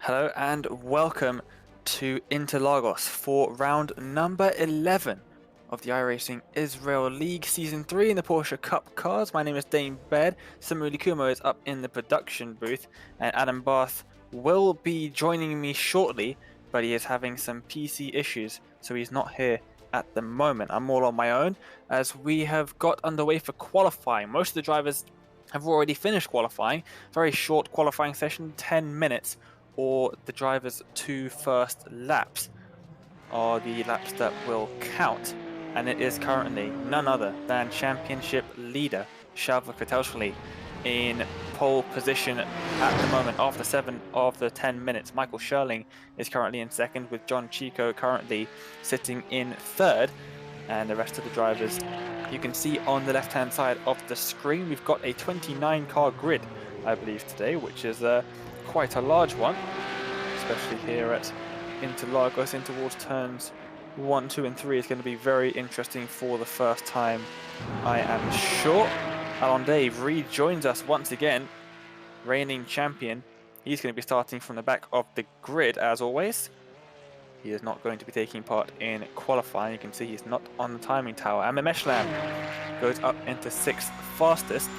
Hello and welcome to Interlagos for round number 11 of the iRacing Israel League Season 3 in the Porsche Cup cars. My name is Dane Baird, Samuli Kumo is up in the production booth, and Adam Barth will be joining me shortly, but he is having some PC issues, so he's not here at the moment. I'm all on my own as we have got underway for qualifying. Most of the drivers have already finished qualifying. Very short qualifying session, 10 minutes. Or the driver's two first laps are the laps that will count, and it is currently none other than championship leader Shalva Kotelshvili in pole position at the moment after 7 of the 10 minutes. Michael Scherling is currently in second, with John Chico currently sitting in third, and the rest of the drivers you can see on the left hand side of the screen. We've got a 29 car grid, I believe, today, which is quite a large one, especially here at Interlagos. In towards turns 1, 2 and 3 is going to be very interesting for the first time, I am sure. Alon Dave rejoins us once again, reigning champion. He's going to be starting from the back of the grid as always. He is not going to be taking part in qualifying. You can see he's not on the timing tower. And Meshlam goes up into 6th fastest.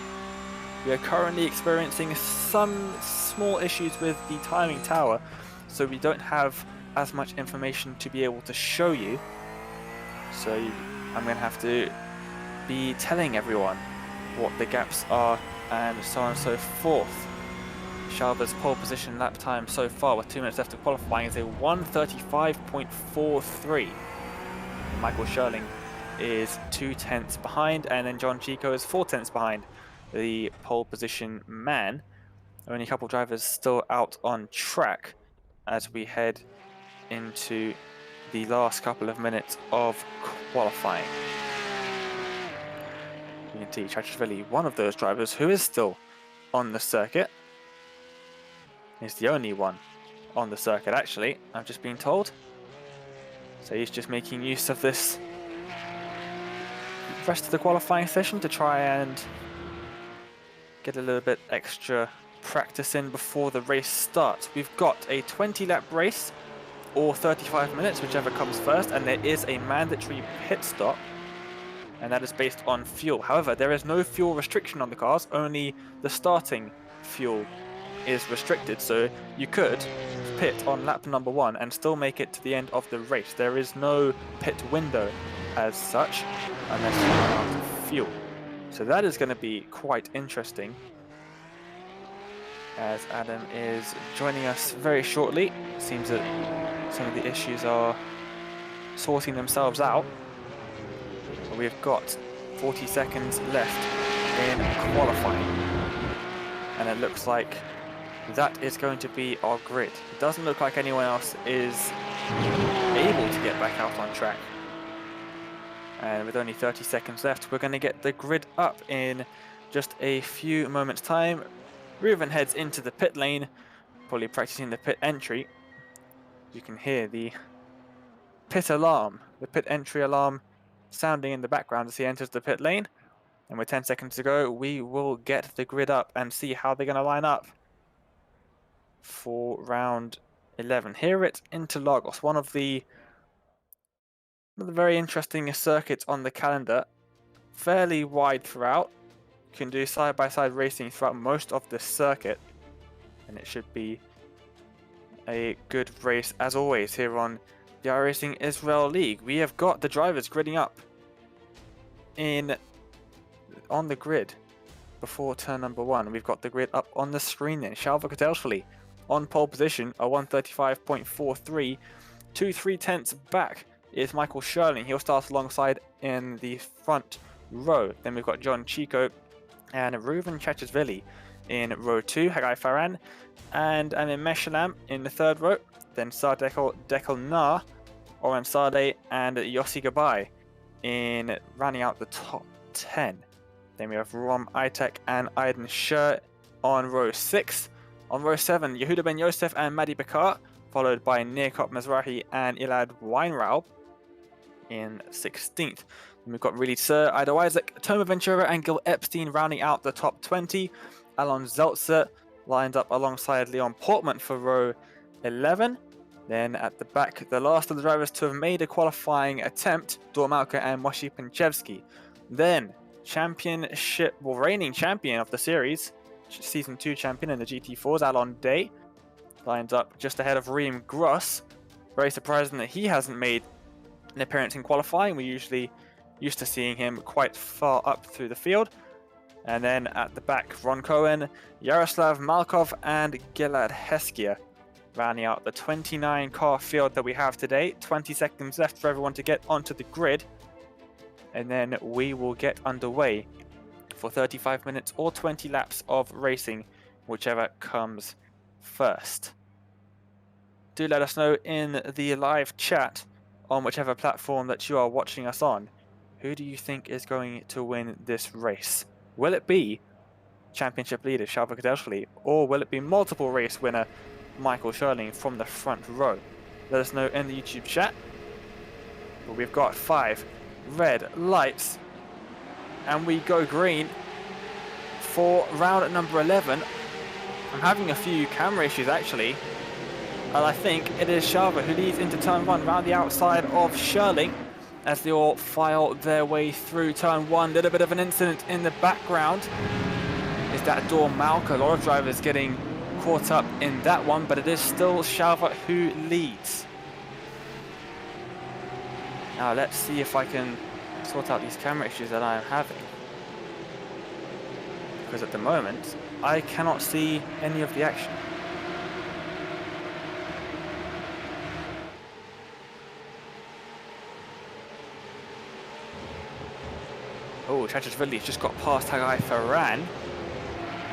We are currently experiencing some small issues with the timing tower, so we don't have as much information to be able to show you. So I'm going to have to be telling everyone what the gaps are and so on and so forth. Shalva's pole position lap time so far with 2 minutes left of qualifying is a 1:35.43. Michael Scherling is 2/10 behind, and then John Chico is 4/10 behind the pole position man. Only a couple drivers still out on track as we head into the last couple of minutes of qualifying. You can see Chachvili, one of those drivers who is still on the circuit. He's the only one on the circuit, actually, I've just been told. So he's just making use of this rest of the qualifying session to try and get a little bit extra practice in before the race starts. We've got a 20-lap race or 35 minutes, whichever comes first, and there is a mandatory pit stop, and that is based on fuel. However, there is no fuel restriction on the cars, only the starting fuel is restricted, so you could pit on lap number 1 and still make it to the end of the race. There is no pit window as such unless you run out of fuel. So that is going to be quite interesting, as Adam is joining us very shortly. It seems that some of the issues are sorting themselves out. We've got 40 seconds left in qualifying, and it looks like that is going to be our grid. It doesn't look like anyone else is able to get back out on track. And with only 30 seconds left, we're going to get the grid up in just a few moments' time. Reuven heads into the pit lane, probably practicing the pit entry. You can hear the pit alarm, the pit entry alarm sounding in the background as he enters the pit lane. And with 10 seconds to go, we will get the grid up and see how they're going to line up for round 11 here at Interlagos, one of the very interesting circuits on the calendar. Fairly wide throughout. You can do side-by-side racing throughout most of the circuit, and it should be a good race as always here on the iRacing Israel League. We have got the drivers gridding up on the grid before turn number 1. We've got the grid up on the screen then. Shalva Kotelshvili on pole position, a 1:35.43. 2/3 back is Michael Scherling. He'll start alongside in the front row. Then we've got John Chico and Reuven Chachvili in row 2, Hagai Faran and Amin Meshlam in the third row. Then Dekel Na, Oren Sade and Yossi Gabai in rounding out the top 10. Then we have Rom Itek and Aiden Scher on row 6. On row 7, Yehuda Ben Yosef and Madi Bakar, followed by Nirkop Mezrahi and Ilad Weinraub in 16th. Then we've got Really Sir, Ido Isaac, Toma Ventura and Gil Epstein rounding out the top 20. Alon Zeltzer lined up alongside Leon Portman for row 11. Then at the back, the last of the drivers to have made a qualifying attempt, Dormalka and Moshi Pinchevsky. Then reigning champion of the series, Season 2 champion in the GT4s, Alon Day, lines up just ahead of Reem Gross. Very surprising that he hasn't made an appearance in qualifying. We're usually used to seeing him quite far up through the field. And then at the back, Ron Cohen, Yaroslav Malkov, and Gilad Heskia, rounding out the 29 car field that we have today. 20 seconds left for everyone to get onto the grid, and then we will get underway for 35 minutes or 20 laps of racing, whichever comes first. Do let us know in the live chat on whichever platform that you are watching us on. Who do you think is going to win this race? Will it be championship leader Salva Kadelshvili, or will it be multiple race winner Michael Scherling from the front row? Let us know in the YouTube chat. But we've got 5 red lights, and we go green for round number 11. I'm having a few camera issues actually, and I think it is Salva who leads into turn 1 round the outside of Scherling as they all file their way through turn 1. Little bit of an incident in the background is that Dormalka. A lot of drivers getting caught up in that one, but it is still Salva who leads. Now let's see if I can sort out these camera issues that I am having, because at the moment I cannot see any of the action. Oh, Chachashvili's just got past Hagai Ferran,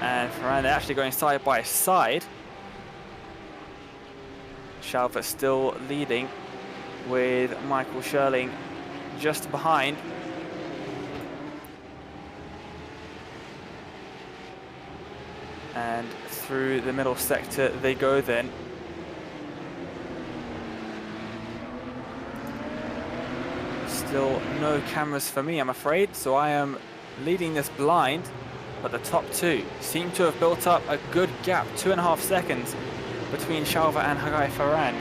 and Ferran, they're actually going side by side. Salva still leading, with Michael Scherling just behind. And through the middle sector they go then. Still no cameras for me, I'm afraid, so I am leading this blind. But the top 2 seem to have built up a good gap, 2.5 seconds between Salva and Hagai Ferran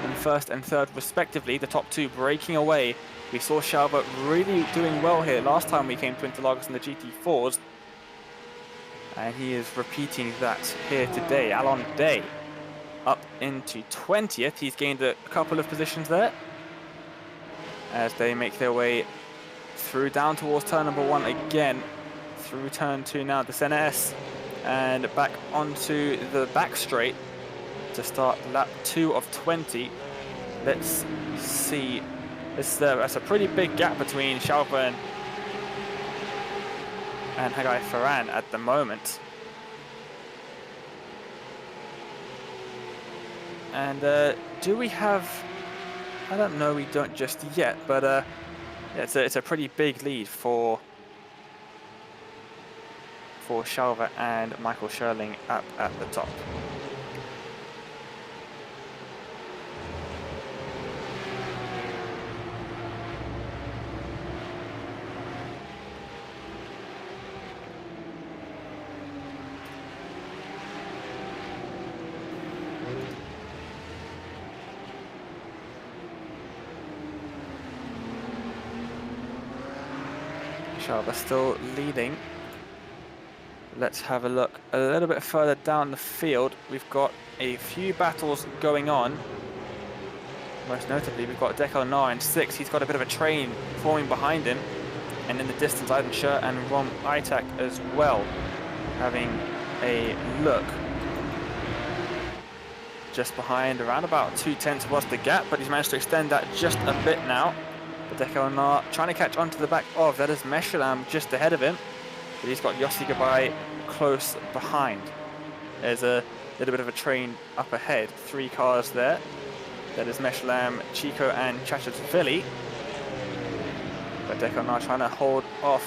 in first and third respectively. The top 2 breaking away. We saw Salva really doing well here last time we came to Interlagos in the GT4s, and he is repeating that here today. Alon Day up into 20th. He's gained a couple of positions there as they make their way through down towards turn number 1 again, through turn 2 now, the NS, and back onto the back straight to start lap 2 of 20. Let's see. That's a pretty big gap between Salva and Hagai Ferran at the moment. And do we have... I don't know, we don't just yet, but yeah, it's a pretty big lead for Salva and Michael Scherling up at the top. Salva still leading. Let's have a look a little bit further down the field. We've got a few battles going on. Most notably, we've got Dekel Nar in 6th. He's got a bit of a train forming behind him. And in the distance, Aiden Scher and Rom Itak as well, having a look. Just behind, around about 2/10 was the gap, but he's managed to extend that just a bit now. But Dekel Nar trying to catch onto the back of, that is Meshalam just ahead of him. But he's got Yossi Gabai close behind. There's a little bit of a train up ahead. 3 cars there. That is Meshalam, Chico, and Chachashvili. But Dekel Nar trying to hold off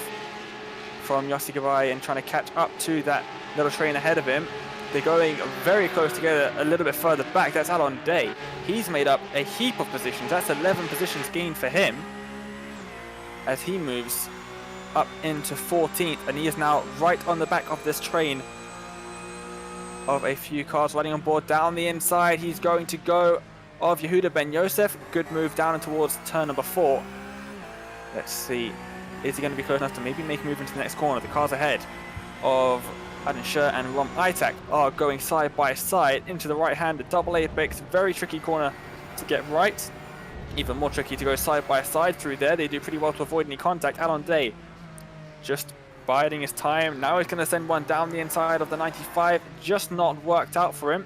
from Yossi Gabai and trying to catch up to that little train ahead of him. They're going very close together a little bit further back. That's Alon Day. He's made up a heap of positions. That's 11 positions gained for him as he moves up into 14th, and he is now right on the back of this train of a few cars running on board. Down the inside, he's going to go of Yehuda Ben Yosef. Good move down and towards turn number 4. Let's see, is he going to be close enough to maybe make a move into the next corner? The cars ahead of Adam Scher and Rom Itak are going side by side into the right hand, the double apex. Very tricky corner to get right. Even more tricky to go side by side through there. They do pretty well to avoid any contact. Alon Day just biding his time. Now he's going to send one down the inside of the 95. Just not worked out for him.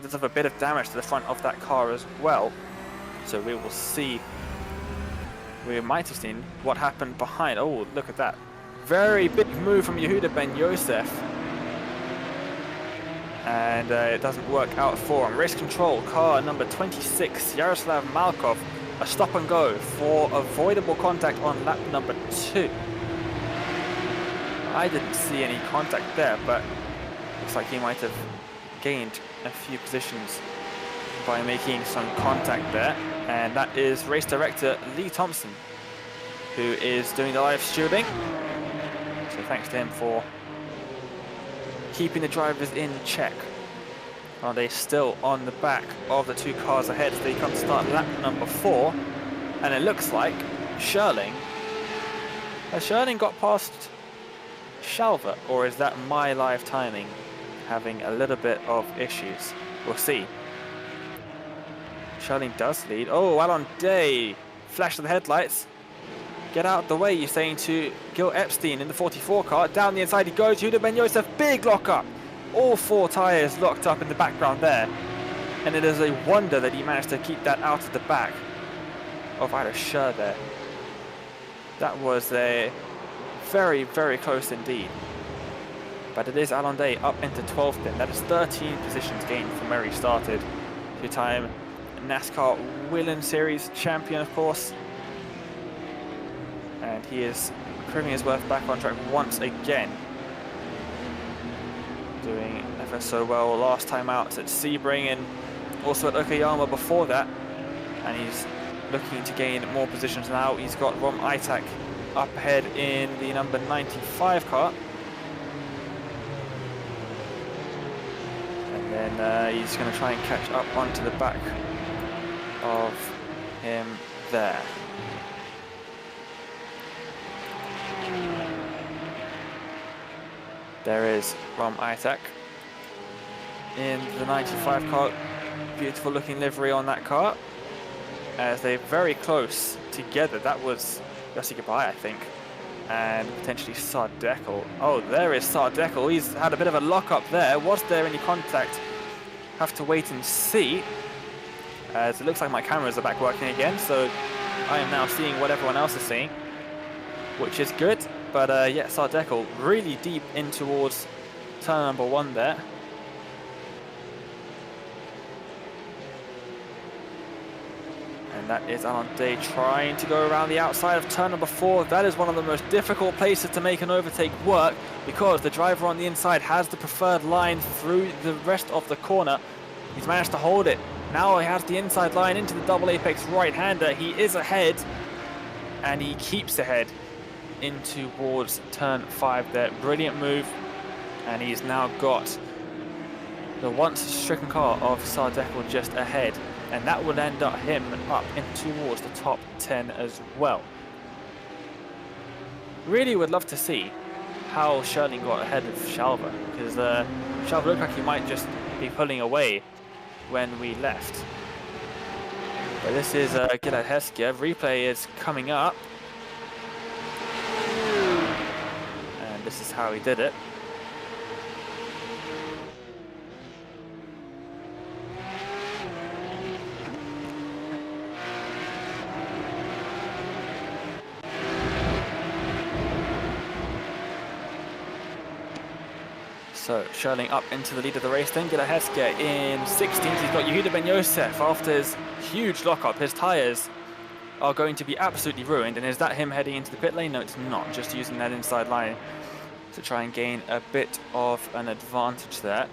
Does have a bit of damage to the front of that car as well. So we will see. We might have seen what happened behind. Oh, look at that. Very big move from Yehuda Ben Yosef. And it doesn't work out for him. Race control, car number 26, Yaroslav Malkov. A stop and go for avoidable contact on lap number 2. I didn't see any contact there, but looks like he might have gained a few positions by making some contact there. And that is race director Lee Thompson, who is doing the live stewarding. So thanks to him for keeping the drivers in check. Are they still on the back of the 2 cars ahead? So they come to start lap number 4. And it looks like Scherling. Has Scherling got past Shalva? Or is that my live timing having a little bit of issues? We'll see. Scherling does lead. Oh, Alon Day. Flash of the headlights. Get out of the way, you're saying to Gil Epstein in the 44 car. Down the inside he goes. Yehuda Ben Yosef, big lockup. All 4 tyres locked up in the background there. And it is a wonder that he managed to keep that out of the back of Ida Scher there. That was a very, very close indeed. But it is Alon Day up into 12th then. That is 13 positions gained from where he started. 2-time NASCAR Willen Series champion, of course. And he is proving his worth back on track once again. Doing ever so well last time out at Sebring and also at Okayama before that. And he's looking to gain more positions now. He's got Rom Itak up ahead in the number 95 car. And then he's going to try and catch up onto the back of him there. There is Rom Itak in the 95 car. Beautiful looking livery on that car. As they're very close together. That was Yossi Gabai, I think. And potentially Sardekel. Oh, there is Sardekel. He's had a bit of a lock-up there. Was there any contact? Have to wait and see. As it looks like my cameras are back working again. So I am now seeing what everyone else is seeing, which is good. But yeah, Sardekel really deep in towards turn number 1 there. And that is Alon Day trying to go around the outside of turn number 4. That is one of the most difficult places to make an overtake work because the driver on the inside has the preferred line through the rest of the corner. He's managed to hold it. Now he has the inside line into the double apex right-hander. He is ahead and he keeps ahead in towards turn 5 there. Brilliant move. And he's now got the once stricken car of Sardekel just ahead. And that would end up him up in towards the top 10 as well. Really would love to see how Scherling got ahead of Shalva, because Shalva looked like he might just be pulling away when we left. But this is Gilad Heskiev. Replay is coming up. And this is how he did it. So Scherling up into the lead of the race then. Gilad Heskiev in 16th. He's got Yehuda Ben Yosef after his huge lockup. His tyres are going to be absolutely ruined. And is that him heading into the pit lane? No, it's not. Just using that inside line to try and gain a bit of an advantage there.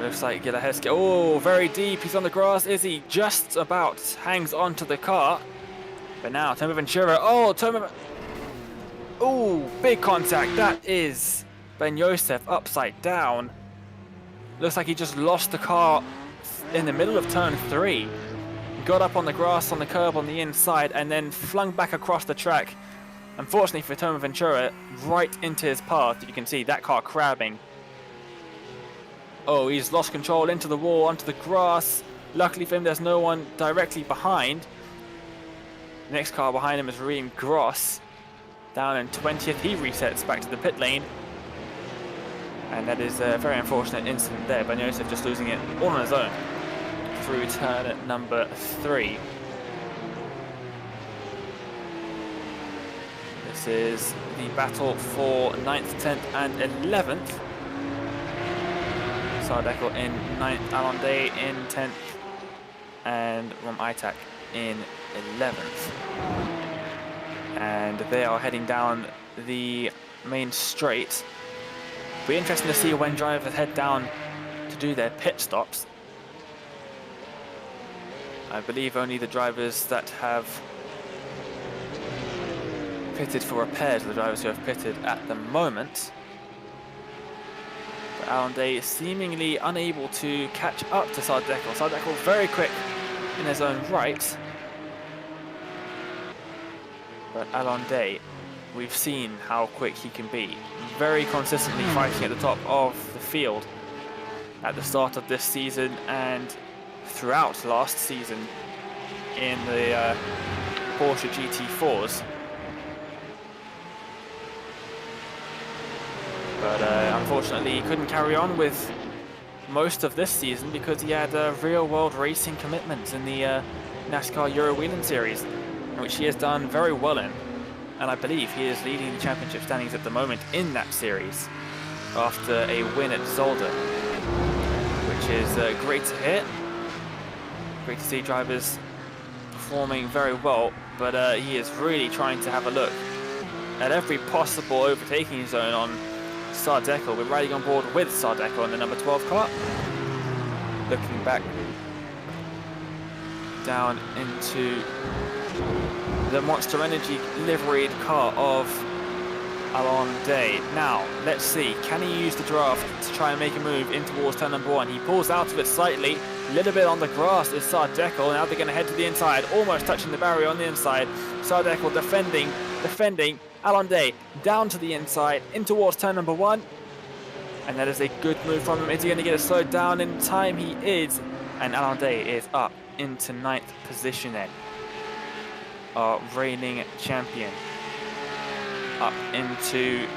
Looks like Gilad Heskiev. Oh, very deep. He's on the grass. Is he? Just about hangs onto the car. But now, Tomo Ventura. Oh, Tomo. Oh, big contact. That is Ben Josef upside down. Looks like he just lost the car in the middle of turn 3. Got up on the grass on the curb on the inside and then flung back across the track. Unfortunately for Toma Ventura, right into his path. You can see that car crabbing. Oh, he's lost control into the wall, onto the grass. Luckily for him, there's no one directly behind. The next car behind him is Reem Gross. Down in 20th, he resets back to the pit lane. And that is a very unfortunate incident there. Ben Josef just losing it all on his own through turn number 3. This is the battle for 9th, 10th and 11th. Sardekel in 9th, Alonde in 10th, and Rom Itak in 11th. And they are heading down the main straight. It'll be interesting to see when drivers head down to do their pit stops. I believe only the drivers that have pitted for repairs are the drivers who have pitted at the moment. But Alonde seemingly unable to catch up to Sardekel. Sardekel very quick in his own right. But Alonde, we've seen how quick he can be. Very consistently fighting at the top of the field at the start of this season and throughout last season in the Porsche GT4s. But unfortunately he couldn't carry on with most of this season because he had real-world racing commitments in the NASCAR Euro Wheeling Series, which he has done very well in. And I believe he is leading the championship standings at the moment in that series after a win at Zolder, which is great to hear. Great to see drivers performing very well, but he is really trying to have a look at every possible overtaking zone on Sardekel. We're riding on board with Sardekel in the number 12 car. Looking back down into the Monster Energy liveried car of Alonde. Now, let's see, can he use the draft to try and make a move in towards turn number 1? He pulls out of it slightly, a little bit on the grass is Sardekel. Now they're going to head to the inside, almost touching the barrier on the inside. Sardekel defending, Alonde down to the inside, in towards turn number 1. And that is a good move from him. Is he going to get it slowed down in time? He is. And Alonde is up into 9th position then. Our reigning champion. Up into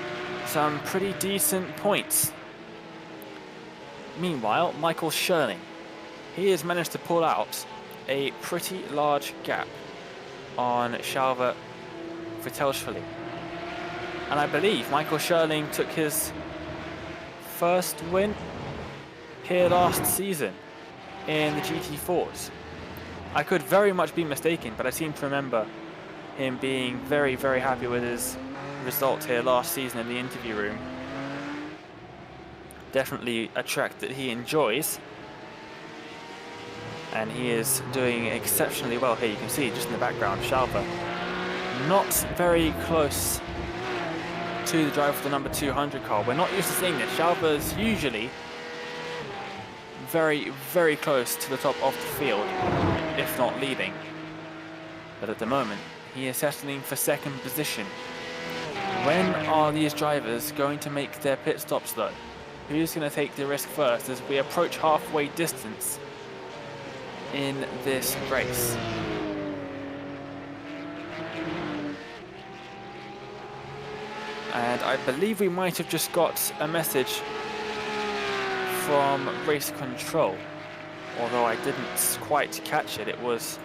some pretty decent points. Meanwhile, Michael Schurling. He has managed to pull out a pretty large gap on Shalva Vitelshvili. And I believe Michael Schurling took his first win here last season in the GT4s. I could very much be mistaken, but I seem to remember him being very, very happy with his result here last season in the interview room. Definitely a track that he enjoys. And he is doing exceptionally well here. You can see just in the background, Shalva not very close to the driver for the number 200 car. We're not used to seeing this. Shalva's usually very, very close to the top of the field, if not leading. But at the moment, he is settling for 2nd position. When are these drivers going to make their pit stops though? Who's going to take the risk first as we approach halfway distance in this race? And I believe we might have just got a message from race control, although I didn't quite catch it. It was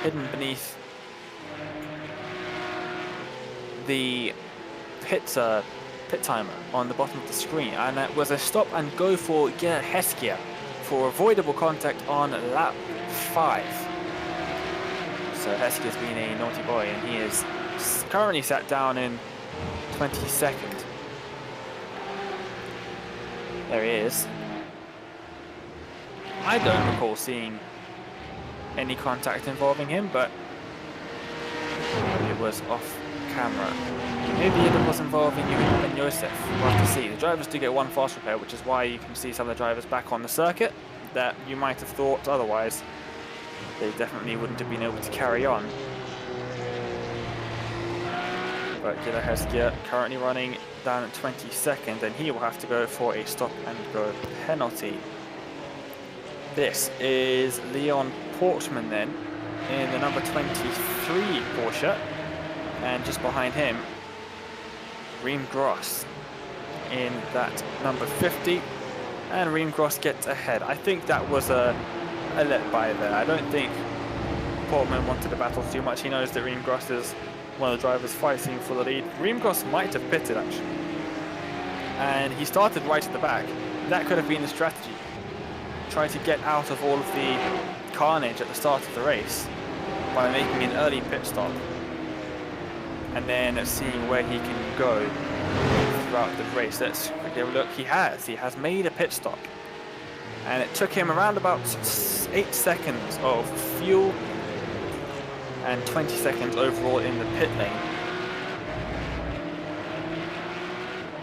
hidden beneath the pit timer on the bottom of the screen, and it was a stop and go for Gerhard Heskia for avoidable contact on lap 5. So Heskia's been a naughty boy, and he is currently sat down in 22nd. There he is. I don't recall seeing any contact involving him, but it was off camera. Maybe it was involving you and Josef. We'll have to see. The drivers do get one fast repair, which is why you can see some of the drivers back on the circuit that you might have thought otherwise. They definitely wouldn't have been able to carry on. But Gila Heskia currently running down at 22nd, and he will have to go for a stop and go penalty. This is Leon Portman then in the number 23 Porsche, and just behind him Reem Gross in that number 50, and Reem Gross gets ahead. I think that was a let by there. I don't think Portman wanted to battle too much. He knows that Reem Gross is one of the drivers fighting for the lead. Reem Gross might have pitted actually, and he started right at the back. That could have been the strategy. Try to get out of all of the carnage at the start of the race by making an early pit stop, and then seeing where he can go throughout the race. Let's quickly have a look. He has made a pit stop, and it took him around about 8 seconds of fuel and 20 seconds overall in the pit lane.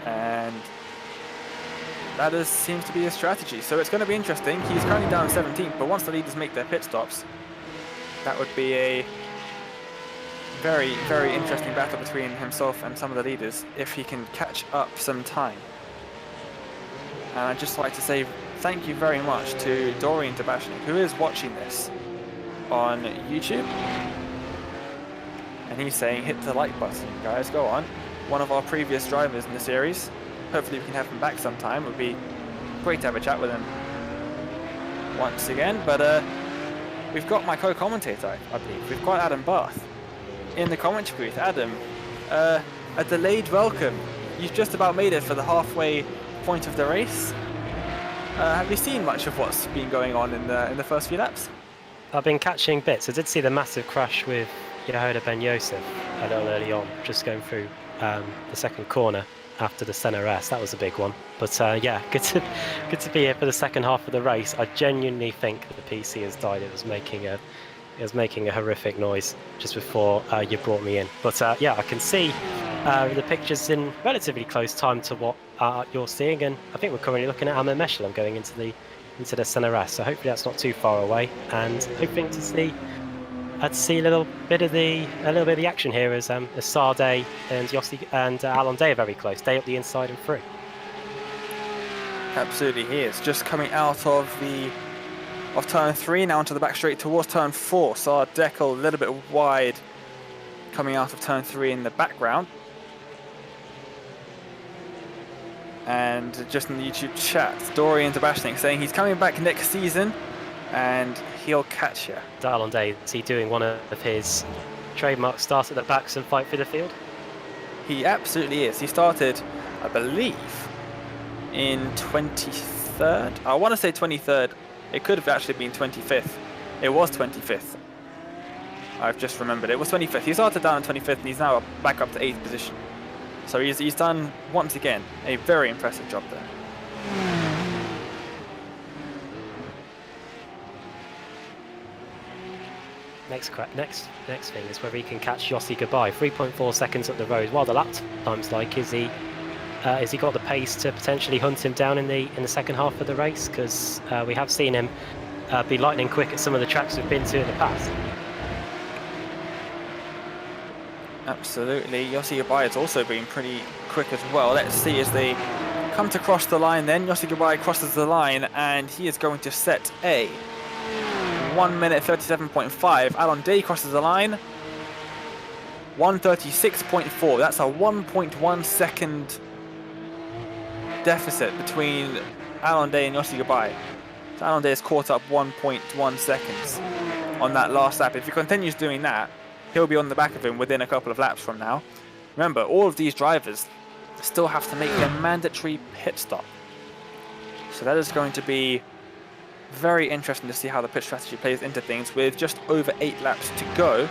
And that seems to be a strategy. So it's going to be interesting. He's currently down 17th, but once the leaders make their pit stops, that would be a very, very interesting battle between himself and some of the leaders if he can catch up some time. And I'd just like to say thank you very much to Dorian Tabashnik, who is watching this on YouTube. And he's saying hit the like button, guys, go on. One of our previous drivers in the series. Hopefully we can have him back sometime. It would be great to have a chat with him once again. But we've got my co-commentator, I believe. We've got Adam Barth in the commentary booth. Adam, a delayed welcome. You've just about made it for the halfway point of the race. Have you seen much of what's been going on in the first few laps? I've been catching bits. I did see the massive crash with Yehuda Ben Yosef a little early on, just going through the second corner after the S3R11. That was a big one. But yeah, good to be here for the second half of the race. I genuinely think that the PC has died. It was making a horrific noise just before you brought me in. But yeah, I can see the pictures in relatively close time to what you're seeing, and I think we're currently looking at Amir Mechelem going into the S3R11. So hopefully that's not too far away, and hoping to see a little bit of the action here as Sade and Yossi and Alon Day are very close. Day up the inside and through. Absolutely, he is just coming out of turn 3 now onto the back straight towards turn 4. So our decal a little bit wide coming out of turn 3 in the background. And just in the YouTube chat, Dorian Tabashnik saying he's coming back next season and he'll catch you. Alon Day, is he doing one of his trademark start at the backs and fight for the field? He absolutely is. He started, I believe, in 23rd. I want to say 23rd. It could have actually been 25th. It was 25th. I've just remembered. It was 25th. He started down in 25th and he's now back up to 8th position. So he's done, once again, a very impressive job there. Next thing is whether he can catch Yossi Gabai. 3.4 seconds up the road. While the lap time's like, is he got the pace to potentially hunt him down in the second half of the race? Because we have seen him be lightning quick at some of the tracks we've been to in the past. Absolutely. Yossi Gabai has also been pretty quick as well. Let's see as they come to cross the line then. Yossi Gabai crosses the line and he is going to set a 1 minute 37.5. Alon Day crosses the line. 136.4. That's a 1.1 second deficit between Alon Day and Yossi Gabai. So Alon Day has caught up 1.1 seconds on that last lap. If he continues doing that, he'll be on the back of him within a couple of laps from now. Remember, all of these drivers still have to make their mandatory pit stop. So that is going to be very interesting to see how the pit strategy plays into things. With just over 8 laps to go,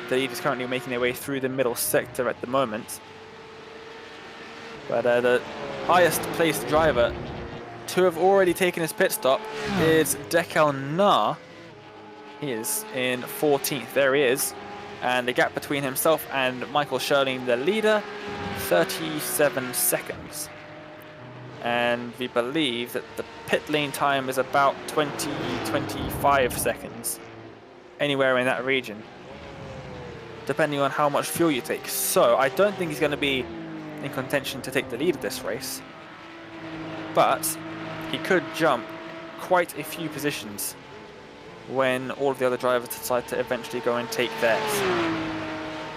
the lead is currently making their way through the middle sector at the moment. But the highest placed driver to have already taken his pit stop is Dekel Na. He is in 14th. There he is. And the gap between himself and Michael Schurling, the leader, 37 seconds. And we believe that the pit lane time is about 20-25 seconds, anywhere in that region, depending on how much fuel you take. So I don't think he's going to be in contention to take the lead of this race, but he could jump quite a few positions when all of the other drivers decide to eventually go and take theirs.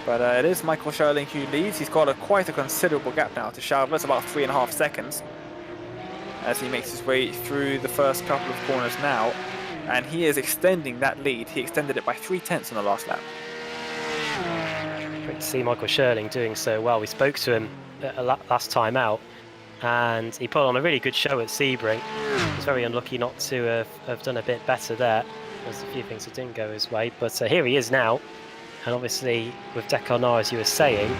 But it is Michael Schurling who leads. He's got quite a considerable gap now to Shalva. It's about 3.5 seconds as he makes his way through the first couple of corners now, and he is extending that lead. He extended it by 0.3 on the last lap. Great to see Michael Schurling doing so well. We spoke to him last time out, and he put on a really good show at Sebring. He was very unlucky not to have done a bit better there. There's a few things that didn't go his way, but here he is now. And obviously, with Decarnar, as you were saying,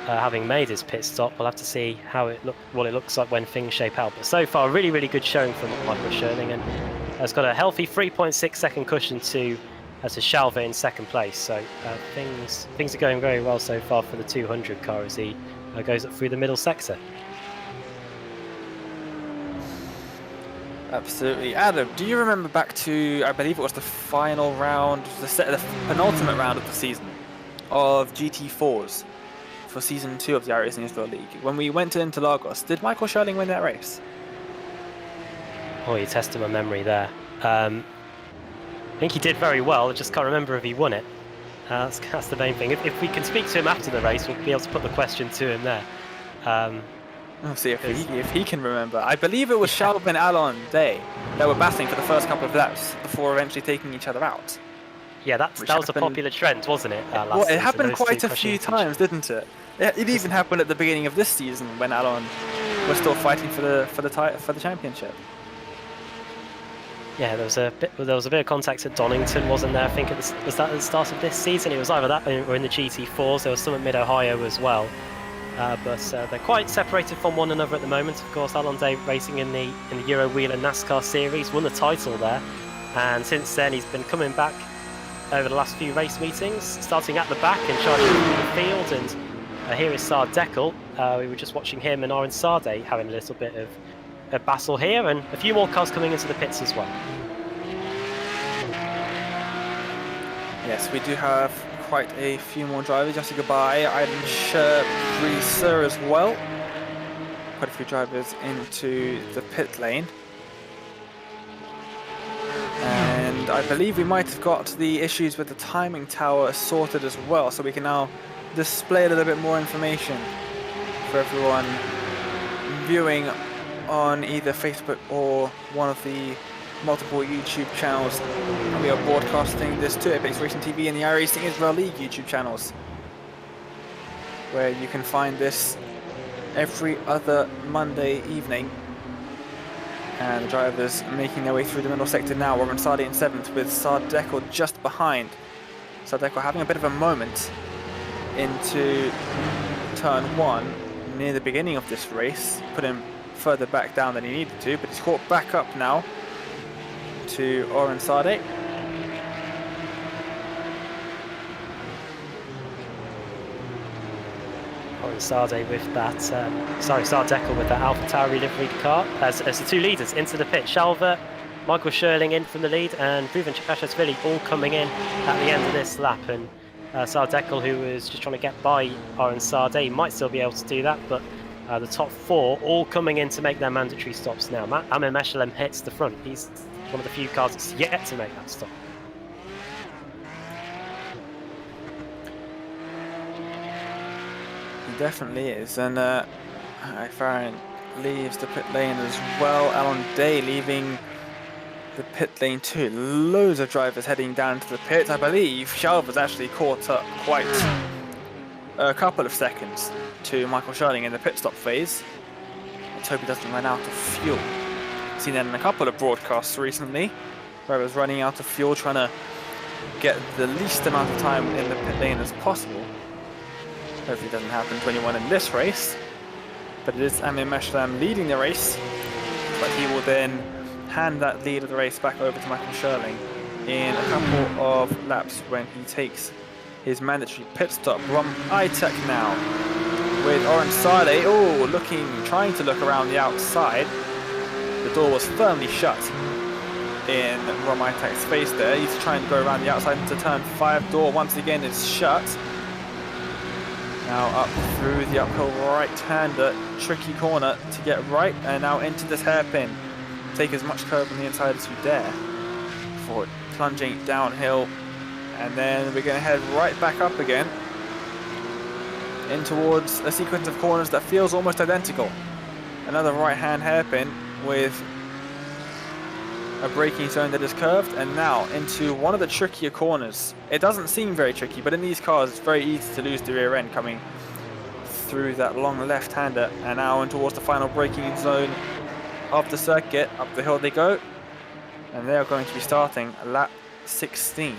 having made his pit stop, we'll have to see what it looks like when things shape out. But so far, really, really good showing from Michael Schurling, and has got a healthy 3.6 second cushion to Shalva in second place. So things are going very well so far for the 200 car as he goes up through the middle sector. Absolutely. Adam, do you remember back to, I believe it was the final round, the penultimate round of the season of GT4s for Season 2 of the iRacing Israel League? When we went to Interlagos, did Michael Schurling win that race? Oh, you tested my memory there. I think he did very well, I just can't remember if he won it. That's the main thing. If we can speak to him after the race, we'll be able to put the question to him there. We'll see if he can remember. I believe it was Shalva and Alon Day that were battling for the first couple of laps before eventually taking each other out. Yeah, that was a popular trend, wasn't it? Well, it happened quite a few times, didn't it? It even happened at the beginning of this season when Alon was still fighting for the championship. Yeah, there was a bit of contact at Donington, wasn't there? I think was that at the start of this season. It was either that or in the GT4s. There was some at Mid Ohio as well. But they're quite separated from one another at the moment. Of course, Alon Day racing in the Euro Wheel and NASCAR Series, won the title there, and since then he's been coming back over the last few race meetings, starting at the back and charging through the field. And here is Saad Deckel. We were just watching him and Aaron Sade having a little bit of a battle here, and a few more cars coming into the pits as well. Yes, we do have quite a few more drivers. Just goodbye. Aiden Scherbriser as well. Quite a few drivers into the pit lane. And I believe we might have got the issues with the timing tower sorted as well, so we can now display a little bit more information for everyone viewing on either Facebook or one of the multiple YouTube channels. And we are broadcasting this to Apex Racing TV and the iRacing Israel League YouTube channels, where you can find this every other Monday evening. And the drivers making their way through the middle sector now. We're on Sade in 7th with Saad Deckel just behind. Saad Deckel having a bit of a moment into turn 1 near the beginning of this race. Put him further back down than he needed to, but he's caught back up now to Oren Sade. Oren Sade with that, Saad Deckel with that Alpha Tauri liveried car as the two leaders into the pit. Shalva, Michael Schurling in from the lead, and Ruven Chikashashvili all coming in at the end of this lap. And Saad Deckel, who was just trying to get by Oren Sade, might still be able to do that, but the top 4 all coming in to make their mandatory stops now. Amir Meshalem hits the front. He's one of the few cars that's yet to make that stop. He definitely is, and Farron leaves the pit lane as well. Alon Day leaving the pit lane too. Loads of drivers heading down to the pit. I believe Shalva's actually caught up quite a couple of seconds to Michael Schurling in the pit stop phase. Let's hope he doesn't run out of fuel. Seen that in a couple of broadcasts recently, where I was running out of fuel, trying to get the least amount of time in the pit lane as possible. Hopefully it doesn't happen to anyone in this race, but it is Amir Meshalem leading the race, but he will then hand that lead of the race back over to Michael Schurling in a couple of laps when he takes his mandatory pit stop. Rom iTech now with Orange Sade. Oh, trying to look around the outside. The door was firmly shut in Rom iTech's face there. He's trying to go around the outside into turn 5. Door once again is shut. Now up through the uphill right-hander, tricky corner to get right, and now into this hairpin. Take as much curve on the inside as you dare before plunging downhill, and then we're going to head right back up again in towards a sequence of corners that feels almost identical. Another right-hand hairpin with a braking zone that is curved, and now into one of the trickier corners. It doesn't seem very tricky, but in these cars it's very easy to lose the rear end coming through that long left-hander, and now in towards the final braking zone of the circuit. Up the hill they go, and they are going to be starting lap 16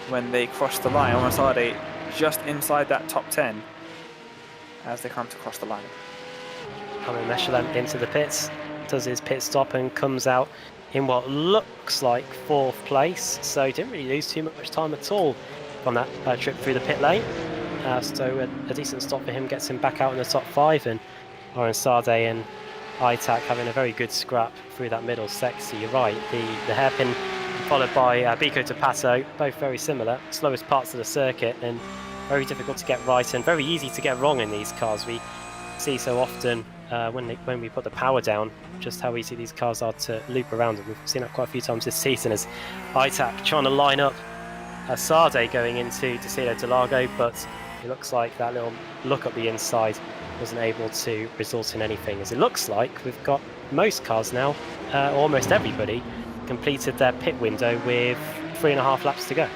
when they cross the line. Almost are they just inside that top 10 as they come to cross the line. Coming Michelin into the pits, does his pit stop and comes out in what looks like 4th place, so he didn't really lose too much time at all on that trip through the pit lane. So a decent stop for him gets him back out in the top 5, and Oren Sade and iTac having a very good scrap through that middle sector. You're right, the hairpin followed by Bico to Pato, both very similar, slowest parts of the circuit, and very difficult to get right and very easy to get wrong in these cars. We see so often when we put the power down, just how easy these cars are to loop around, and we've seen that quite a few times this season as iTac trying to line up Sade going into Interlagos, but it looks like that little look up the inside wasn't able to result in anything, as it looks like we've got most cars now, almost everybody, completed their pit window with 3.5 laps to go.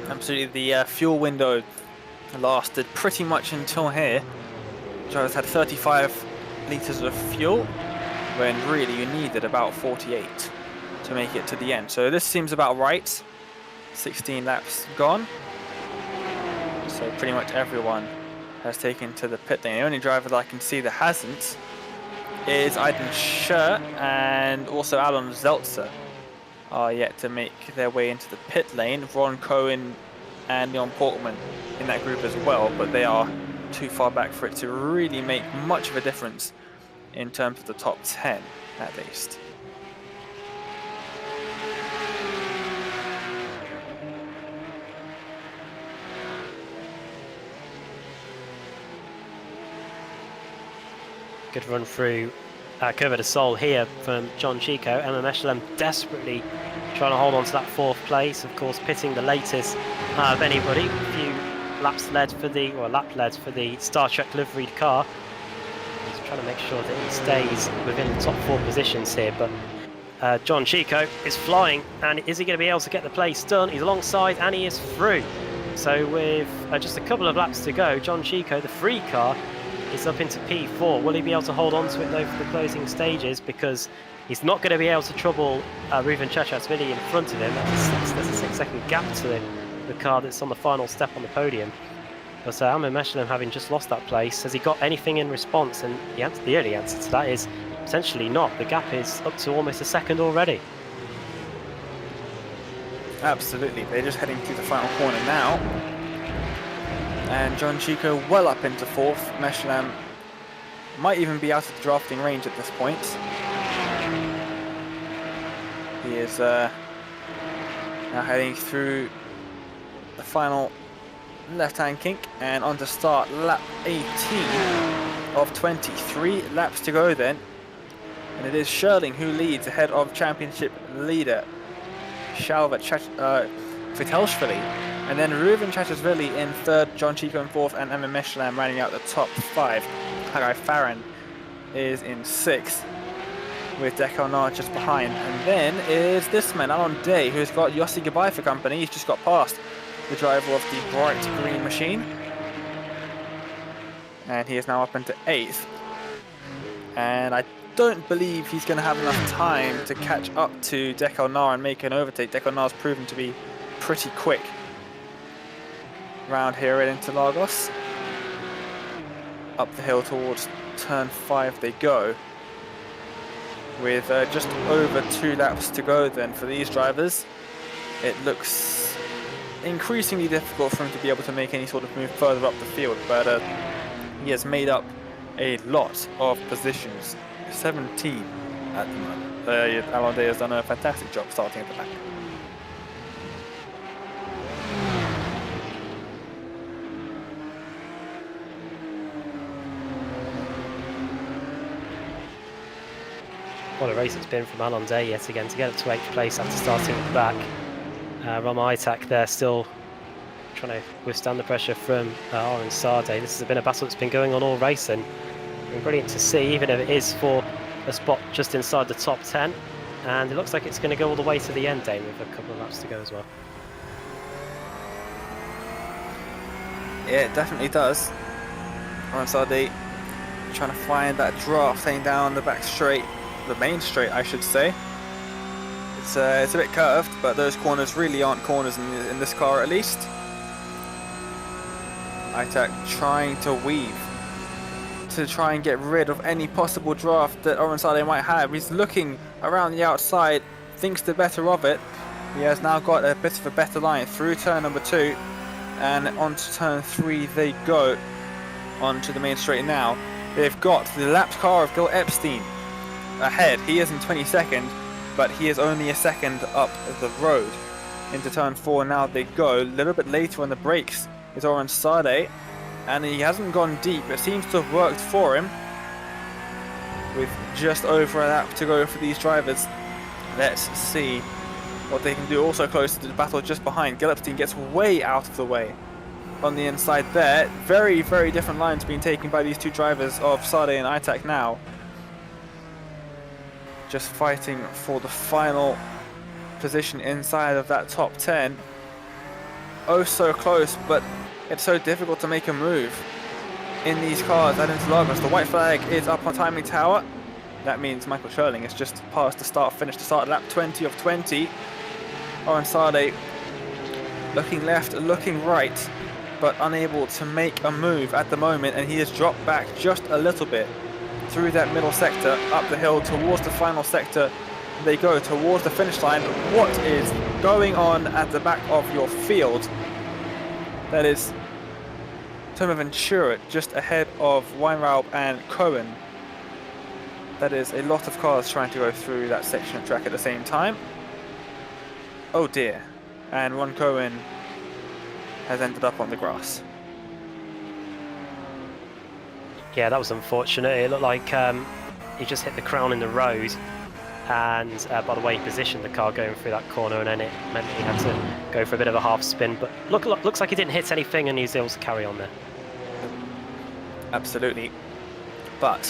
Absolutely, the fuel window lasted pretty much until here. Drivers had 35 litres of fuel when really you needed about 48 to make it to the end. So this seems about right. 16 laps gone. So pretty much everyone has taken to the pit lane. The only driver that I can see that hasn't is Aiden Scher and also Alan Zeltzer are yet to make their way into the pit lane. Ron Cohen and Leon Portman in that group as well, but they are too far back for it to really make much of a difference in terms of the top 10 at least. Good run through Curva de Sol here from John Chico. Emma Mechelem desperately trying to hold on to that 4th place, of course pitting the latest of anybody. A few laps led for lap led for the Star Trek liveried car. Just trying to make sure that he stays within the top 4 positions here, but John Chico is flying, and is he going to be able to get the place done? He's alongside and he is through. So with just a couple of laps to go, John Chico, the free car, is up into P4. Will he be able to hold on to it though for the closing stages? Because he's not going to be able to trouble Reuven Chachasvili in front of him. There's a 6-second gap to the car that's on the final step on the podium. But Amir Mechelem, having just lost that place, has he got anything in response? And the only answer to that is potentially not. The gap is up to almost a second already. Absolutely, they're just heading through the final corner now. And John Chico well up into 4th. Mechelem might even be out of the drafting range at this point. He is now heading through the final left-hand kink and on to start lap 18 of 23 laps to go then. And it is Sherling who leads ahead of championship leader Shalva Vitelshvili. And then Reuven Chachasvili in 3rd, John Chico in 4th, and Emma Mechelem rounding out the top 5. Hagai Farran is in 6th, with Dekal Nar just behind. And then is this man, Alon Day, who's got Yossi Gabai for company. He's just got past the driver of the bright green machine. And he is now up into 8th. And I don't believe he's going to have enough time to catch up to Dekal Nar and make an overtake. Dekal Nar's proven to be pretty quick round here at Interlagos. Up the hill towards turn 5 they go, with just over 2 laps to go then for these drivers. It looks increasingly difficult for him to be able to make any sort of move further up the field, but he has made up a lot of positions, 17 at the moment. Alonde has done a fantastic job starting at the back. What a race it's been from Alonde yet again to get up to 8th place after starting at the back. Rom Itak there still trying to withstand the pressure from Oren Sade. This has been a battle that's been going on all race, and been brilliant to see, even if it is for a spot just inside the top 10. And it looks like it's going to go all the way to the end, Dane, with a couple of laps to go as well. Yeah, it definitely does. Oren Sade trying to find that draft thing down the back straight, the main straight I should say. It's a bit curved, but those corners really aren't corners in this car at least. Itak trying to weave to try and get rid of any possible draft that Oren Sade might have. He's looking around the outside, thinks the better of it. He has now got a bit of a better line through turn number 2, and onto turn 3 they go, onto the main straight now. They've got the lapped car of Gil Epstein ahead. He is in 22nd, but he is only a second up the road. Into turn 4 now they go. A little bit later on the brakes is Oren Sade, and he hasn't gone deep. It seems to have worked for him, with just over a lap to go for these drivers. Let's see what they can do. Also close to the battle just behind. Gil Epstein gets way out of the way on the inside there. Very, very different lines being taken by these two drivers of Sade and Itak now. Just fighting for the final position inside of that top 10. Oh, so close, but it's so difficult to make a move in these cars at Interlagos. The white flag is up on timing tower. That means Michael Schurling has just passed the start finish to start lap 20 of 20. Oren Sade looking left, looking right, but unable to make a move at the moment, and he has dropped back just a little bit through that middle sector, up the hill towards the final sector. They go towards the finish line. What is going on at the back of your field? That is Thomas Ventura just ahead of Weinraub and Cohen. That is a lot of cars trying to go through that section of track at the same time. Oh dear. And Ron Cohen has ended up on the grass. Yeah, that was unfortunate. It looked like he just hit the crown in the road, and by the way he positioned the car going through that corner, and then it meant he had to go for a bit of a half spin. But looks like he didn't hit anything, and he's able to carry on there. Absolutely. But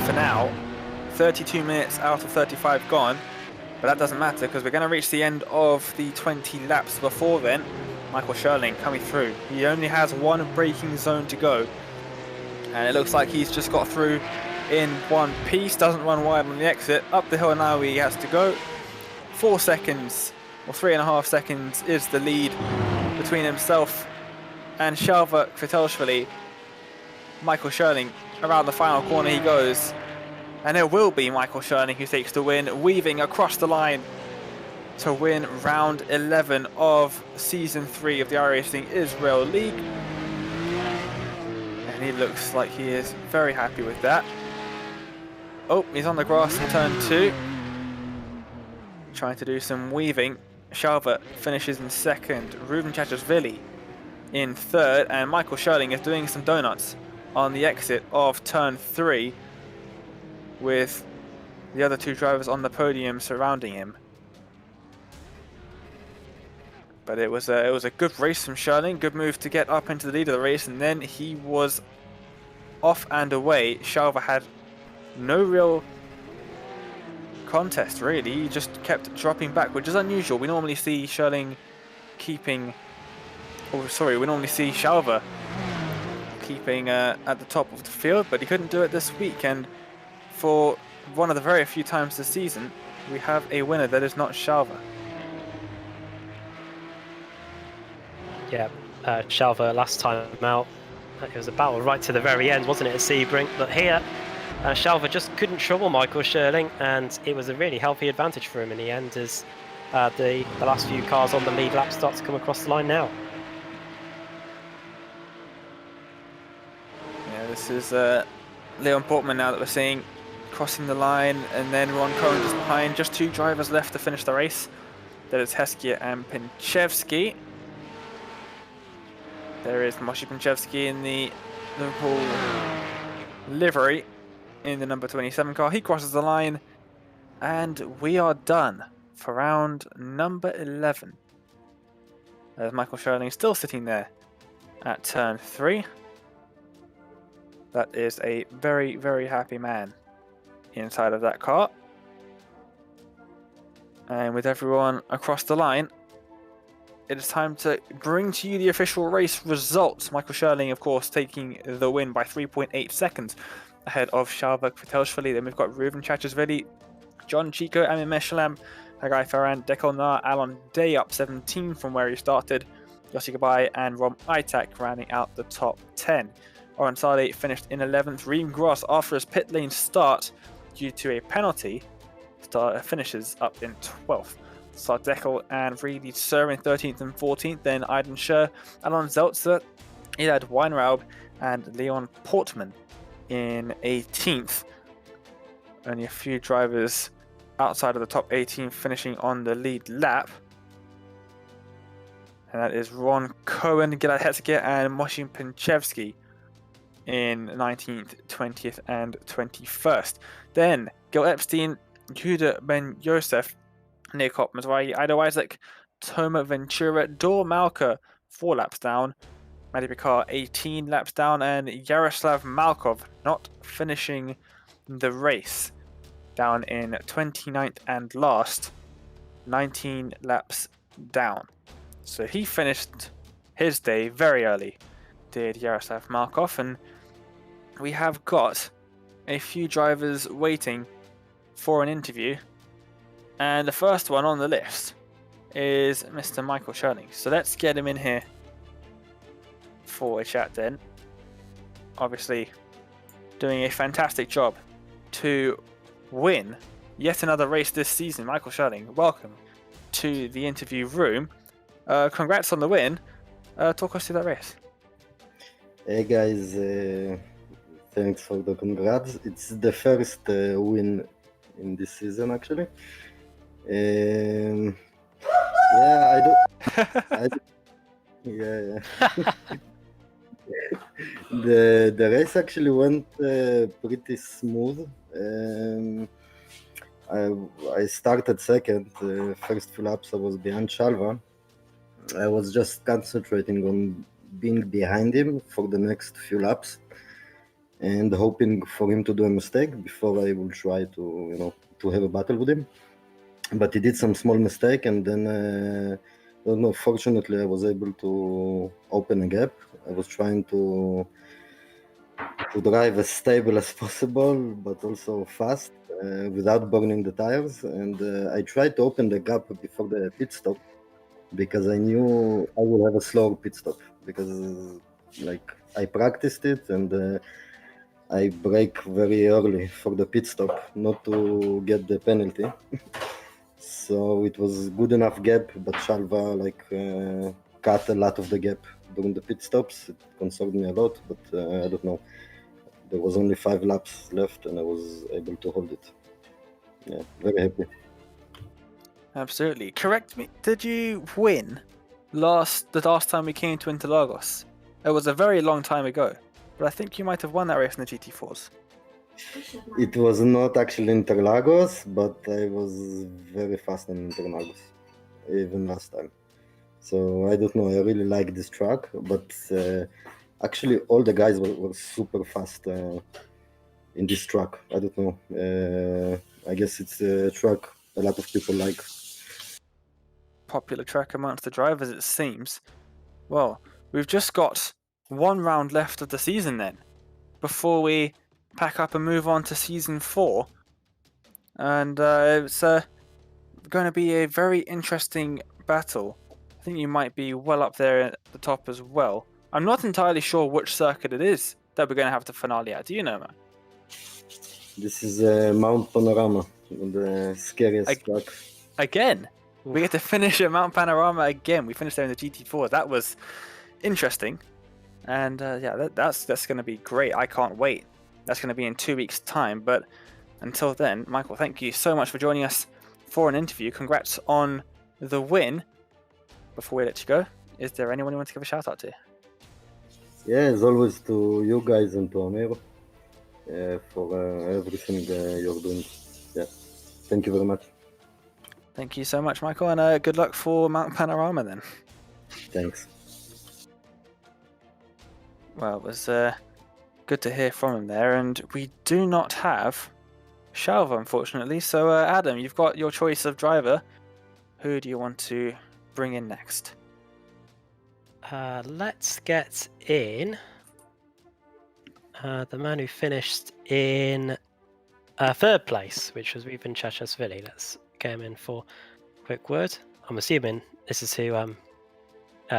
for now, 32 minutes out of 35 gone, but that doesn't matter because we're going to reach the end of the 20 laps before then. Michael Schurling coming through. He only has one braking zone to go, and it looks like he's just got through in one piece. Doesn't run wide on the exit. Up the hill now he has to go. 4 seconds, or 3.5 seconds, is the lead between himself and Shalva Kvitelshvili. Michael Schurling around the final corner he goes, and it will be Michael Schurling who takes the win, weaving across the line to win round 11 of season 3 of the iRacing Israel League. And he looks like he is very happy with that. Oh, he's on the grass in turn 2, trying to do some weaving. Shalva finishes in 2nd, Ruben Chachashvili in 3rd, and Michael Schurling is doing some donuts on the exit of turn 3 with the other two drivers on the podium surrounding him. But it was a good race from Schurling, good move to get up into the lead of the race, and then he was off and away. Shalva had no real contest really, he just kept dropping back, which is unusual. We normally see Schurling keeping, we normally see Shalva keeping at the top of the field, but he couldn't do it this week, and for one of the very few times this season we have a winner that is not Shalva. Yeah, Shalva last time out, it was a battle right to the very end, wasn't it, at Sebring? But here, Shalva just couldn't trouble Michael Schurling, and it was a really healthy advantage for him in the end, as the last few cars on the lead lap start to come across the line now. Yeah, this is Leon Portman now that we're seeing crossing the line, and then Ron Cohen just behind. Just 2 drivers left to finish the race. That is Heskia and Pinchevsky. There is Moshi Pinchevsky in the Liverpool livery in the number 27 car. He crosses the line, and we are done for round number 11. There's Michael Sherling still sitting there at turn 3. That is a very, very happy man inside of that car. And with everyone across the line, it is time to bring to you the official race results. Michael Sherling, of course, taking the win by 3.8 seconds ahead of Shalvak Vitellishvili. Then we've got Ruben Chachashvili, John Chico, Amin Meshalam, Hagai Ferran, Dekol Nar, Alon Day up 17 from where he started. Yossi Gabai and Rom Itak rounding out the top 10. Oren Sade finished in 11th. Reem Gross, after his pit lane start due to a penalty, finishes up in 12th. Sardekel and Reedy Sir in 13th and 14th. Then Aiden Scher, Alon Zeltzer, Elad Weinraub, and Leon Portman in 18th. Only a few drivers outside of the top 18 finishing on the lead lap. And that is Ron Cohen, Gilad Hetziger, and Moshin Pinchevsky in 19th, 20th, and 21st. Then Gil Epstein, Yehuda Ben Yosef, Nikop Mazwai, Ido Isaac, Toma Ventura, Dor Malka 4 laps down, Matty Picard 18 laps down, and Yaroslav Malkov not finishing the race, down in 29th and last, 19 laps down. So he finished his day very early, did Yaroslav Malkov, and we have got a few drivers waiting for an interview. And the first one on the list is Mr. Michael Sherling. So let's get him in here for a chat then. Obviously doing a fantastic job to win yet another race this season. Michael Sherling, welcome to the interview room. Congrats on the win. Talk us through that race. Hey guys, thanks for the congrats. It's the first win in this season actually. Yeah, yeah. The race actually went pretty smooth. I started second. First few laps I was behind Shalva. I was just concentrating on being behind him for the next few laps and hoping for him to do a mistake before I will try to have a battle with him. But he did some small mistake, and then I don't know, fortunately I was able to open a gap. I was trying to drive as stable as possible, but also fast without burning the tires. And I tried to open the gap before the pit stop because I knew I would have a slower pit stop because I practiced it and I brake very early for the pit stop not to get the penalty. So it was good enough gap, but Shalva cut a lot of the gap during the pit stops. It concerned me a lot, but I don't know. There was only 5 laps left and I was able to hold it. Yeah, very happy. Absolutely. Correct me. Did you win the last time we came to Interlagos? It was a very long time ago, but I think you might have won that race in the GT4s. It was not actually Interlagos, but I was very fast in Interlagos, even last time. So I don't know, I really like this track, but actually all the guys were super fast in this track. I don't know, I guess it's a track a lot of people like. Popular track amongst the drivers, it seems. Well, we've just got 1 round left of the season then, before we pack up and move on to season 4. And it's going to be a very interesting battle. I think you might be well up there at the top as well. I'm not entirely sure which circuit it is that we're going to have the finale at. Do you know, man? This is Mount Panorama, the scariest track. Again? We get to finish at Mount Panorama again. We finished there in the GT4. That was interesting. And yeah, that's going to be great. I can't wait. That's going to be in 2 weeks' time. But until then, Michael, thank you so much for joining us for an interview. Congrats on the win. Before we let you go, is there anyone you want to give a shout out to? Yeah, as always, to you guys and to Amir for everything you're doing. Yeah, thank you very much. Thank you so much, Michael, and good luck for Mount Panorama then. Thanks. Well, it was good to hear from him there, and we do not have Shalva, unfortunately. So, Adam, you've got your choice of driver. Who do you want to bring in next? Let's get in the man who finished in third place, which was Ruben Chachashvili. Let's get him in for a quick word. I'm assuming this is who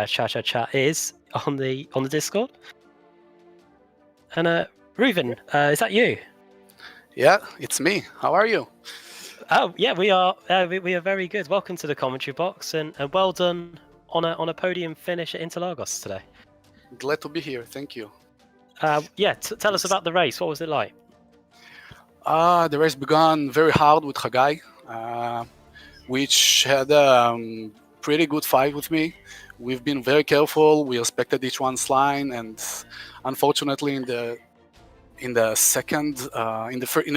Cha is on the Discord. And Ruben, is that you? Yeah, it's me. How are you? Oh yeah, we are. We are very good. Welcome to the commentary box, and well done on a podium finish at Interlagos today. Glad to be here. Thank you. Yeah, tell us about the race. What was it like? The race began very hard with Hagai, which had a pretty good fight with me. We've been very careful. We respected each one's line, and unfortunately, in the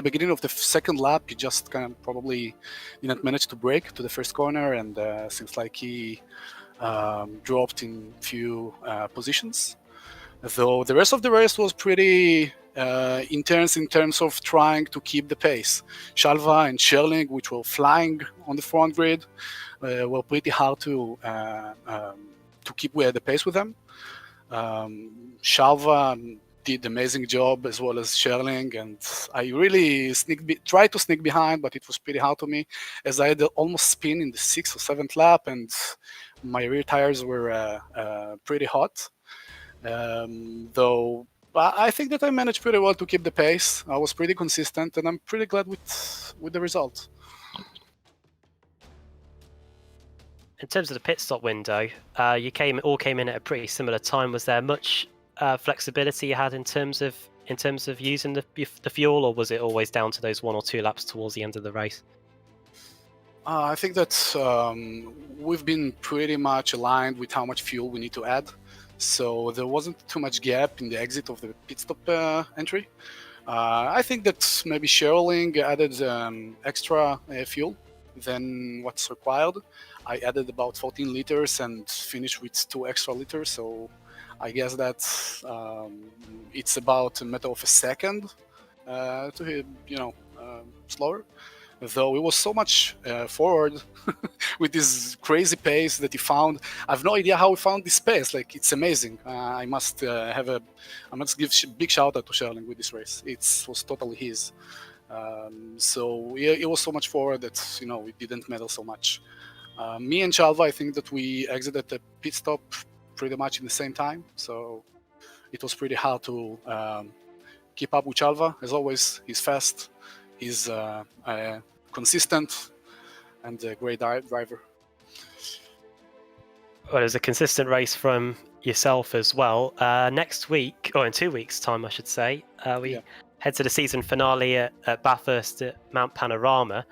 beginning of the second lap, he just kind of probably didn't manage to brake to the first corner, and seems like he dropped in few positions. Though the rest of the race was pretty intense in terms of trying to keep the pace. Shalva and Sherling, which were flying on the front grid, were pretty hard to keep the pace with them. Shalva did an amazing job, as well as Sherling, and I really tried to sneak behind, but it was pretty hard to me, as I had almost spin in the 6th or 7th lap, and my rear tires were pretty hot. Though I think that I managed pretty well to keep the pace. I was pretty consistent, and I'm pretty glad with the result. In terms of the pit stop window, you all came in at a pretty similar time. Was there much flexibility you had in terms of using the fuel, or was it always down to those 1 or 2 laps towards the end of the race? I think that we've been pretty much aligned with how much fuel we need to add. So there wasn't too much gap in the exit of the pit stop entry. I think that maybe Sherling added extra fuel than what's required. I added about 14 liters and finished with 2 extra liters. So I guess that it's about a matter of a second to hit, slower. Though it was so much forward with this crazy pace that he found. I have no idea how he found this pace. Like, it's amazing. I must give a big shout out to Sherling with this race. It was totally his. So it was so much forward that it didn't matter so much. Me and Shalva, I think that we exited the pit stop pretty much in the same time. So it was pretty hard to keep up with Shalva. As always, he's fast. He's consistent and a great driver. Well, it was a consistent race from yourself as well. Next week, or in 2 weeks' time, I should say, we head to the season finale at Bathurst at Mount Panorama.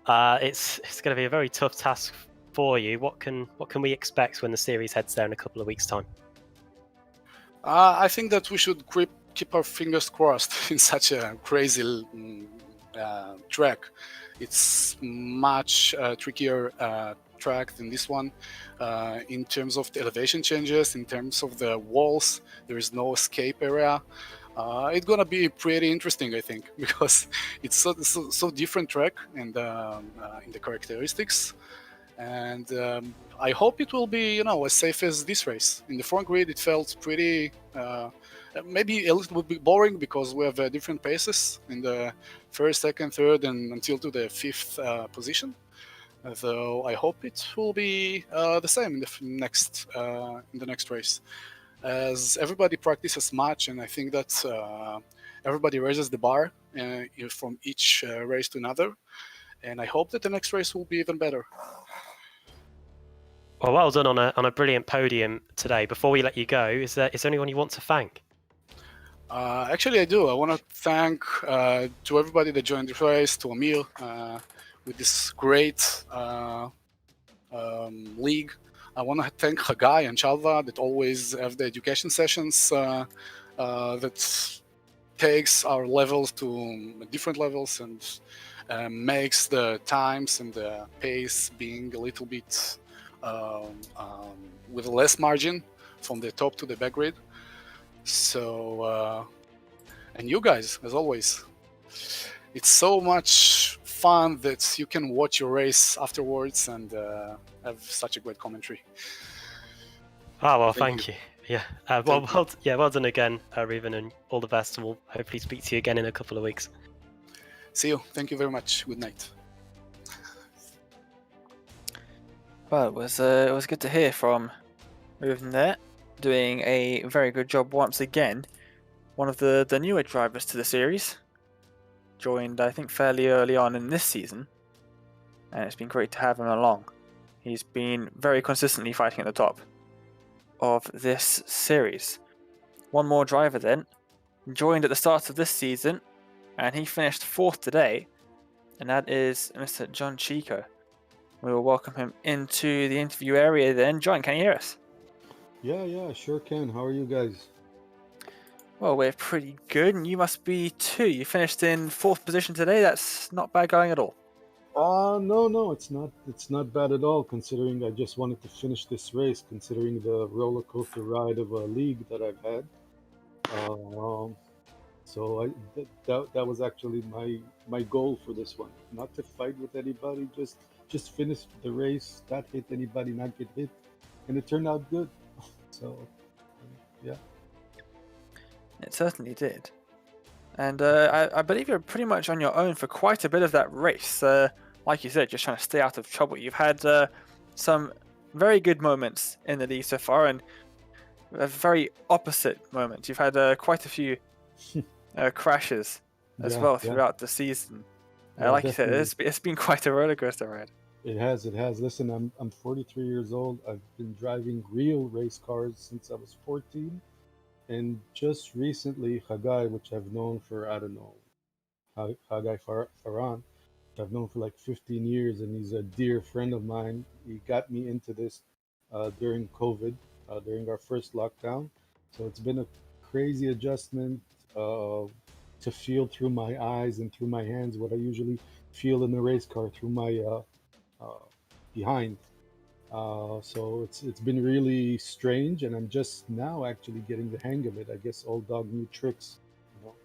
It's going to be a very tough task for you. What can we expect when the series heads there in a couple of weeks' time? I think that we should keep our fingers crossed in such a crazy track. It's much trickier track than this one in terms of the elevation changes, in terms of the walls. There is no escape area. It's gonna be pretty interesting, I think, because it's so different track and in the characteristics. And I hope it will be as safe as this race. In the front grid, it felt pretty maybe a little bit boring because we have different paces in the first, second, third, and until to the 5th position. Though I hope it will be the same in the next race, as everybody practices much, and I think that everybody raises the bar from each race to another. And I hope that the next race will be even better. well done on a brilliant podium today. Before we let you go, is there anyone you want to thank? Actually, I do. I want to thank to everybody that joined the race, to Amir with this great league. I want to thank Hagai and Chalva that always have the education sessions that takes our levels to different levels and makes the times and the pace being a little bit with less margin from the top to the back grid. So, and you guys, as always, it's so much fun that you can watch your race afterwards and have such a great commentary. Oh, well, thank you. Yeah. Well done again, Reuven, and all the best. And we'll hopefully speak to you again in a couple of weeks. See you. Thank you very much. Good night. Well, it was good to hear from Reuven there, doing a very good job once again. One of the newer drivers to the series, joined I think fairly early on in this season, and it's been great to have him along. He's been very consistently fighting at the top of this series. One more driver then, joined at the start of this season, and he finished 4th today, and that is Mr. John Chico. We will welcome him into the interview area then. John, can you hear us? Yeah, sure can. How are you guys? Well, we're pretty good, and you must be too. You finished in 4th position today. That's not bad going at all. No, it's not bad at all, considering I just wanted to finish this race, considering the roller coaster ride of a league that I've had. So that was actually my goal for this one, not to fight with anybody, just finish the race, not hit anybody, not get hit, and it turned out good. So yeah, It certainly did. And I believe you're pretty much on your own for quite a bit of that race. Like you said, just trying to stay out of trouble. You've had some very good moments in the league so far, and very opposite moments. You've had quite a few crashes as well throughout the season. Like you said, it's been quite a roller coaster ride. It has. Listen, I'm 43 years old. I've been driving real race cars since I was 14, and just recently, Hagai, which I've known for, I don't know, Hagai Faran, I've known for like 15 years, and he's a dear friend of mine. He got me into this during COVID, during our first lockdown. So it's been a crazy adjustment to feel through my eyes and through my hands what I usually feel in the race car through my behind. So it's been really strange, and I'm just now actually getting the hang of it. I guess old dog new tricks, you know.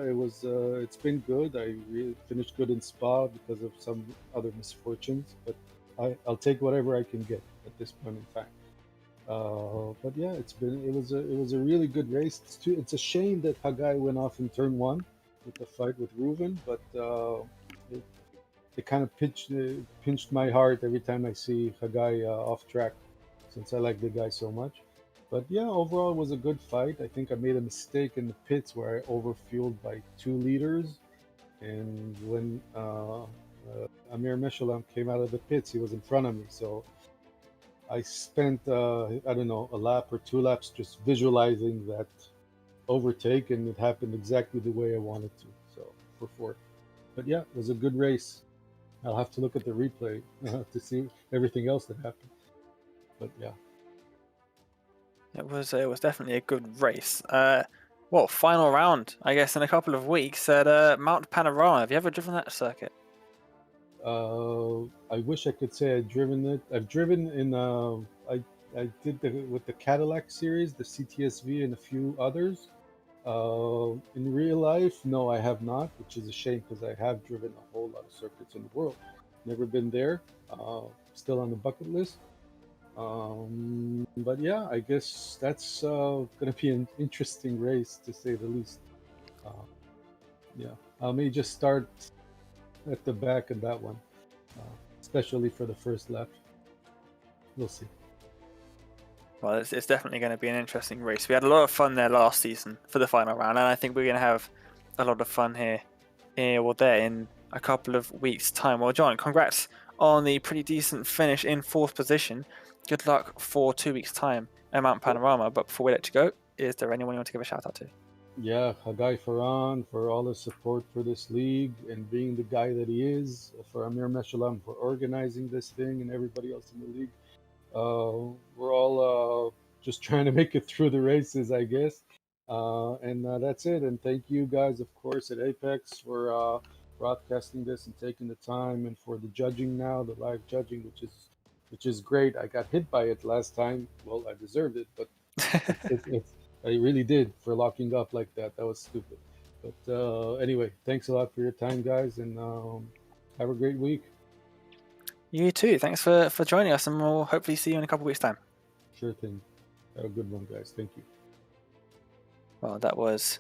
It was. It's been good. I really finished good in Spa because of some other misfortunes, but I'll take whatever I can get at this point in time. But yeah, it was a really good race. It's a shame that Hagai went off in turn 1 with the fight with Reuven, but it kind of pinched my heart every time I see Hagai off track, since I like the guy so much. But yeah, overall it was a good fight. I think I made a mistake in the pits where I overfueled by 2 liters, and when Amir Meshalam came out of the pits, he was in front of me, so I spent I don't know, a lap or 2 laps just visualizing that overtake, and it happened exactly the way I wanted to. So for 4th, but yeah, it was a good race. I'll have to look at the replay to see everything else that happened. But yeah, it was definitely a good race. Well, final round, I guess, in a couple of weeks at Mount Panorama. Have you ever driven that circuit? I wish I could say I've driven it. I've driven in I did with the Cadillac series, the CTSV, and a few others. In real life, no, I have not, which is a shame because I have driven a whole lot of circuits in the world. Never been there. Still on the bucket list. But yeah, I guess that's going to be an interesting race, to say the least. Yeah, I may just start at the back of that one, especially for the first lap. We'll see. Well, it's definitely going to be an interesting race. We had a lot of fun there last season for the final round, and I think we're going to have a lot of fun here or there in a couple of weeks' time. Well, John, congrats on the pretty decent finish in 4th position. Good luck for 2 weeks' time at Mount Panorama. But before we let you go, is there anyone you want to give a shout out to? Yeah, Hagai Farhan for all his support for this league and being the guy that he is, for Amir Meshalam for organizing this thing, and everybody else in the league. We're all just trying to make it through the races, I guess. And that's it. And thank you guys, of course, at Apex for broadcasting this and taking the time, and for the judging now, the live judging, which is great. I got hit by it last time. Well, I deserved it, but it's I really did for locking up like that. That was stupid. But anyway, thanks a lot for your time, guys, and have a great week. You too. Thanks for joining us, and we'll hopefully see you in a couple of weeks' time. Sure thing. Have a good one, guys. Thank you. Well, that was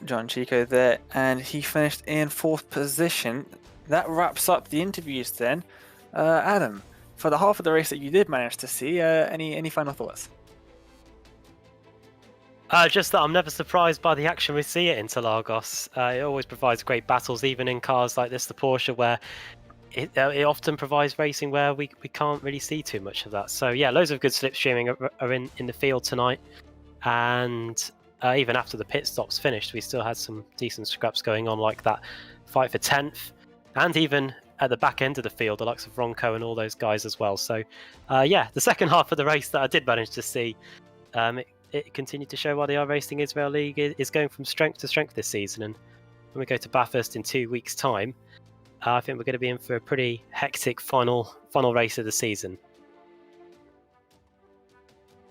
John Chico there, and he finished in 4th position. That wraps up the interviews then. Adam, for the half of the race that you did manage to see, any final thoughts? Just that I'm never surprised by the action we see at Interlagos. It always provides great battles, even in cars like this, the Porsche, where it often provides racing where we can't really see too much of that. So yeah, loads of good slipstreaming are in the field tonight, and even after the pit stops finished, we still had some decent scraps going on, like that fight for 10th, and even at the back end of the field, the likes of Ronco and all those guys as well. So yeah, the second half of the race that I did manage to see, it continued to show why the iRacing Israel League is going from strength to strength this season. And when we go to Bathurst in 2 weeks' time, I think we're going to be in for a pretty hectic final race of the season.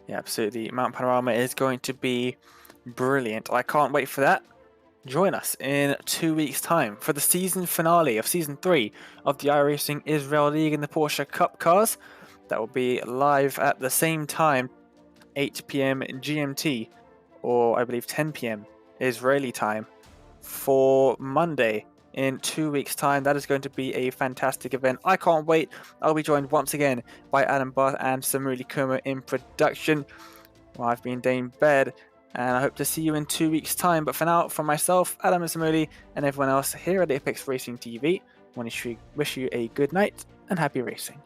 Yeah, absolutely. Mount Panorama is going to be brilliant. I can't wait for that. Join us in 2 weeks' time for the season finale of Season 3 of the iRacing Israel League in the Porsche Cup cars. That will be live at the same time, 8 p.m. GMT, or I believe 10 p.m. Israeli time, for Monday in 2 weeks' time. That is going to be a fantastic event. I can't wait. I'll be joined once again by Adam Barth and Samuli Kuma in production. Well, I've been Dane Baird, and I hope to see you in 2 weeks' time. But for now, from myself, Adam and Samuli, and everyone else here at Apex Racing TV, I want to wish you a good night and happy racing.